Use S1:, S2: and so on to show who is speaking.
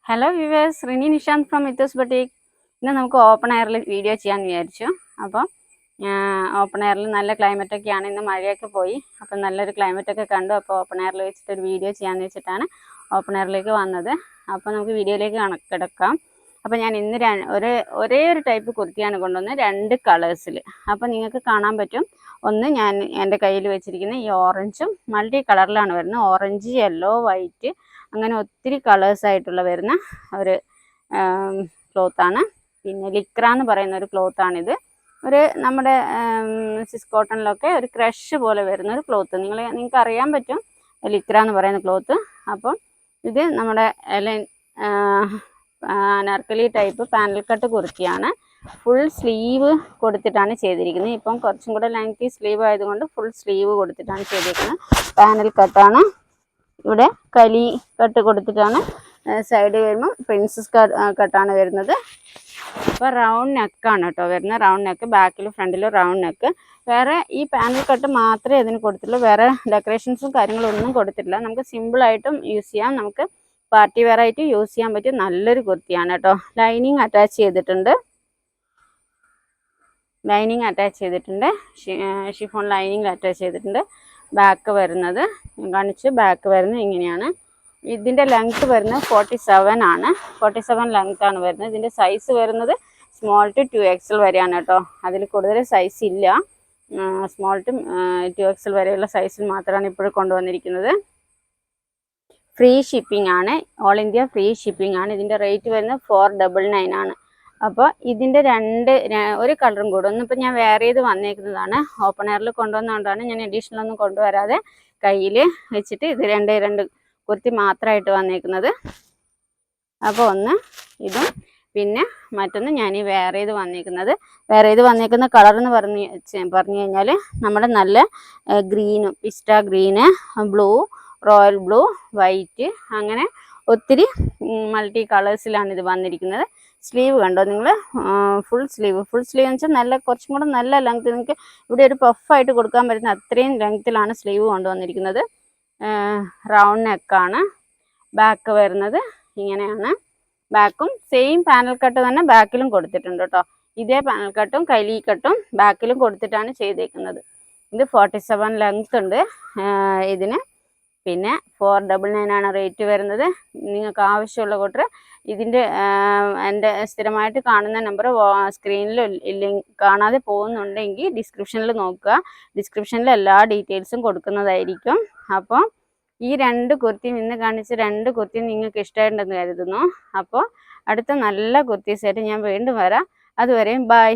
S1: Hello viewers, Rini Nishanth from Mithoos boutique. ഇന്ന് നമുക്ക് open എയറിൽ വീഡിയോ ചെയ്യാമെന്ന് വിചാരിച്ചു. അപ്പോൾ ഓപ്പൺ എയറിൽ നല്ല ക്ലൈമറ്റൊക്കെയാണ്. ഇന്ന് മഴയൊക്കെ പോയി, അപ്പം നല്ലൊരു ക്ലൈമറ്റൊക്കെ കണ്ടു. അപ്പോൾ ഓപ്പൺ എയറിൽ വെച്ചിട്ടൊരു വീഡിയോ ചെയ്യാമെന്ന് വെച്ചിട്ടാണ് ഓപ്പൺ എയറിലേക്ക് വന്നത്. അപ്പോൾ നമുക്ക് വീഡിയോയിലേക്ക് കിടക്കാം. അപ്പോൾ ഞാൻ ഇന്ന് ഒരേ ഒരു ടൈപ്പ് കുർത്തിയാണ് കൊണ്ടുവന്നത്, 2 കളേഴ്സിൽ. അപ്പോൾ നിങ്ങൾക്ക് കാണാൻ പറ്റും. ഒന്ന് ഞാൻ എൻ്റെ കയ്യിൽ വെച്ചിരിക്കുന്ന ഈ ഓറഞ്ചും മൾട്ടി കളറിലാണ് വരുന്നത്. ഓറഞ്ച്, യെല്ലോ, വൈറ്റ്, അങ്ങനെ ഒത്തിരി കളേഴ്സായിട്ടുള്ള വരുന്ന ഒരു ക്ലോത്താണ്. പിന്നെ ലിക്ര എന്ന് പറയുന്ന ഒരു ക്ലോത്താണിത്. നമ്മുടെ സിസ് കോട്ടണിലൊക്കെ ഒരു ക്രഷ് പോലെ വരുന്ന ഒരു ക്ലോത്ത്. നിങ്ങൾക്ക് അറിയാൻ പറ്റും ലിക്ര എന്ന് പറയുന്ന ക്ലോത്ത്. അപ്പം ഇത് നമ്മുടെ അനാർക്കലി ടൈപ്പ് പാനൽ കട്ട് കുർത്തിയാണ്. ഫുൾ സ്ലീവ് കൊടുത്തിട്ടാണ് ചെയ്തിരിക്കുന്നത്. ഇപ്പം കുറച്ചും കൂടെ ലെങ്തി സ്ലീവ് ആയതുകൊണ്ട് ഫുൾ സ്ലീവ് കൊടുത്തിട്ടാണ് ചെയ്തിരിക്കുന്നത്. പാനൽ കട്ടാണ്. ഇവിടെ കലി കട്ട് കൊടുത്തിട്ടാണ്. സൈഡ് വരുമ്പോൾ പ്രിൻസസ് കട്ടാണ് വരുന്നത്. അപ്പോൾ റൗണ്ട് നെക്കാണ് കേട്ടോ വരുന്നത്. റൗണ്ട് നെക്ക്, ബാക്കിലും ഫ്രണ്ടിലും റൗണ്ട് നെക്ക്. വേറെ ഈ പാനൽ കട്ട് മാത്രമേ ഇതിന് കൊടുത്തിട്ടുള്ളൂ. വേറെ ഡെക്കറേഷൻസും കാര്യങ്ങളും ഒന്നും കൊടുത്തിട്ടില്ല. നമുക്ക് സിമ്പിളായിട്ടും യൂസ് ചെയ്യാം, നമുക്ക് പാർട്ടി വെയർ ആയിട്ട് യൂസ് ചെയ്യാൻ പറ്റിയ നല്ലൊരു കുർത്തിയാണ് കേട്ടോ. ലൈനിങ് അറ്റാച്ച് ചെയ്തിട്ടുണ്ട്. ഷിഫോൺ ലൈനിങ് അറ്റാച്ച് ചെയ്തിട്ടുണ്ട്. ബാക്ക് വരുന്നത് ഞാൻ കാണിച്ചു. ബാക്ക് വരുന്നത് ഇങ്ങനെയാണ്. ഇതിൻ്റെ ലെങ്ത്ത് വരുന്നത് 47 ആണ്. 47 ലെങ്ത്താണ് വരുന്നത്. ഇതിൻ്റെ സൈസ് വരുന്നത് സ്മോൾ ടു 2XL വരെയാണ് കേട്ടോ. അതിൽ കൂടുതൽ സൈസ് ഇല്ല. സ്മോൾ ടു 2XL വരെയുള്ള സൈസിൽ മാത്രമാണ് ഇപ്പോൾ കൊണ്ടുവന്നിരിക്കുന്നത്. ഫ്രീ ഷിപ്പിംഗ് ആണ്. ഓൾ ഇന്ത്യ ഫ്രീ ഷിപ്പിംഗ് ആണ്. ഇതിൻ്റെ റേറ്റ് വരുന്നത് 499 ആണ്. അപ്പോൾ ഇതിൻ്റെ ഒരു കളറും കൂടെ ഒന്നിപ്പോൾ ഞാൻ വേറെ ചെയ്ത് വന്നേക്കുന്നതാണ്. ഓപ്പൺ എയറിൽ കൊണ്ടുവന്നുകൊണ്ടാണ് ഞാൻ അഡീഷണൽ ഒന്നും കൊണ്ടുവരാതെ കയ്യിൽ വെച്ചിട്ട് ഇത് രണ്ട് കുർത്തി മാത്രമായിട്ട് വന്നേക്കുന്നത്. അപ്പോൾ ഒന്ന് ഇതും, പിന്നെ മറ്റൊന്ന് ഞാൻ ഈ വേറെ ചെയ്ത് വന്നേക്കുന്ന കളർ എന്ന് പറഞ്ഞു കഴിഞ്ഞാൽ നമ്മുടെ നല്ല ഗ്രീനും, pista green, blue, royal blue, white, അങ്ങനെ ഒത്തിരി മൾട്ടി കളേഴ്സിലാണ് ഇത് വന്നിരിക്കുന്നത്. സ്ലീവ് കണ്ടോ നിങ്ങൾ? ഫുൾ സ്ലീവ് എന്ന് വെച്ചാൽ നല്ല കുറച്ചും കൂടെ നല്ല ലെങ്ത്, നിങ്ങൾക്ക് ഇവിടെ ഒരു പഫായിട്ട് കൊടുക്കാൻ പറ്റുന്ന അത്രയും ലെങ്ത്തിലാണ് സ്ലീവ് കൊണ്ടുവന്നിരിക്കുന്നത്. റൗണ്ട് നെക്കാണ്. ബാക്ക് വരുന്നത് ഇങ്ങനെയാണ്. ബാക്കും സെയിം പാനൽ കട്ട് തന്നെ ബാക്കിലും കൊടുത്തിട്ടുണ്ട് കേട്ടോ. ഇതേ പാനൽ കട്ടും കൈലി കട്ടും ബാക്കിലും കൊടുത്തിട്ടാണ് ചെയ്തേക്കുന്നത്. ഇത് 47 ലെങ്ത് ഉണ്ട് ഇതിന്. പിന്നെ 499 ആണ് റേറ്റ് വരുന്നത്. നിങ്ങൾക്ക് ആവശ്യമുള്ള കൂട്ടർ ഇതിൻ്റെ എൻ്റെ സ്ഥിരമായിട്ട് കാണുന്ന നമ്പർ സ്ക്രീനിൽ കാണാതെ പോകുന്നുണ്ടെങ്കിൽ ഡിസ്ക്രിപ്ഷനിൽ നോക്കുക. ഡിസ്ക്രിപ്ഷനിൽ എല്ലാ ഡീറ്റെയിൽസും കൊടുക്കുന്നതായിരിക്കും. അപ്പോൾ ഈ 2 കുർത്തിയും, ഇന്ന് കാണിച്ച 2 കുർത്തിയും നിങ്ങൾക്ക് ഇഷ്ടമായിട്ടുണ്ടെന്ന് കരുതുന്നു. അപ്പോൾ അടുത്ത നല്ല കുർത്തീസായിട്ട് ഞാൻ വീണ്ടും വരാം. അതുവരെയും ബൈ.